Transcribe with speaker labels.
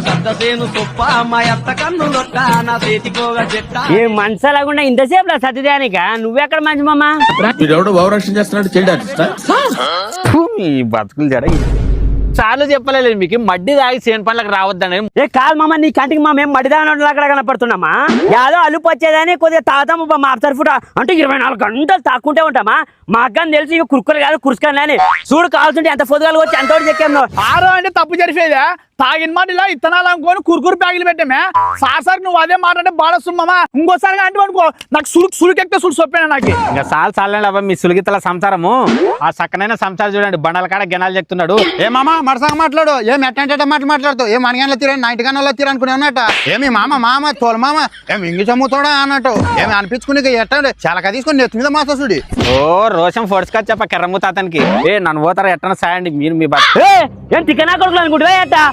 Speaker 1: సద్దసేను సొప్ప మా అత్త కన్నులొట్ట నా చేతికోగ చెట్ట.
Speaker 2: ఏ మనసలాగుండా ఇంతసేపు సత్యదానిక నువ్వెక్కడ మంచి మామ
Speaker 3: ఎవడో భావరక్షణ చేస్తున్నాడు చైల్డ్ ఆర్టిస్ట్.
Speaker 4: ఈ బతుకులు జడ చాలు చెప్పలేదు మీకు మడ్డి తాగి సేను పనులకు రావద్దని.
Speaker 2: ఏ కాదు మామ నీ కంటికి మా మేము మడిదాన అక్కడ కనపడుతున్నామా యాదో అలుపు వచ్చేదని కొద్దిగా తాగుతాము మా తరఫుట అంటే 24 గంటలు తాక్కుంటే ఉంటామా మా అక్కని తెలిసి ఇక కురుకులు కాదు కురుసుకొని అని చూడు కావాల్సింటే ఎంత పొద్దుగాలు వచ్చి ఎంతోటి చెక్కాము
Speaker 5: ఆరో అంటే తప్పు జరిపేదా తాగిన మాట ఇలా ఇత్తనాలు అనుకోని కురుకురు ప్యాకెట్లు పెట్టామే సార్ నువ్వు అదే మాట అంటే బాడొస్తుమ్మా ఇంకోసారి అంటే అనుకో నాకు సులుకెక్తే సులు సొప్పాను నాకు
Speaker 4: ఇంకా చాలండి అబ్బా మీ సులిగితల సంసారము. ఆ చక్కనైన సంసారం చూడండి బండల కాడ గెనాలు చెప్తున్నాడు.
Speaker 6: ఏ మామ మరసంగా మాట్లాడు ఏం ఎట్టంటే మాట్లాడుతావు ఏం అనగానే తీరా నైట్ గన్నులో తీరా అనుకునే ఉన్నట్ట ఏమి మామ తోలు మామ ఏం ఇంగి చమ్ముతాడా అన్నట్టు ఏమి అనిపించుకుని ఎట్టండి చాలా తీసుకుని నెత్తి మీద మాసూడి
Speaker 4: ఓ రోషం ఫోడ్స్కొచ్చి చెప్ప కెర్రమ్ముత అతనికి. ఏ నన్ను పోతారా ఎట్టన సాయండి మీరు మీ
Speaker 2: ఏం తిక్కనా కొడుకులు అనుకుంటున్నా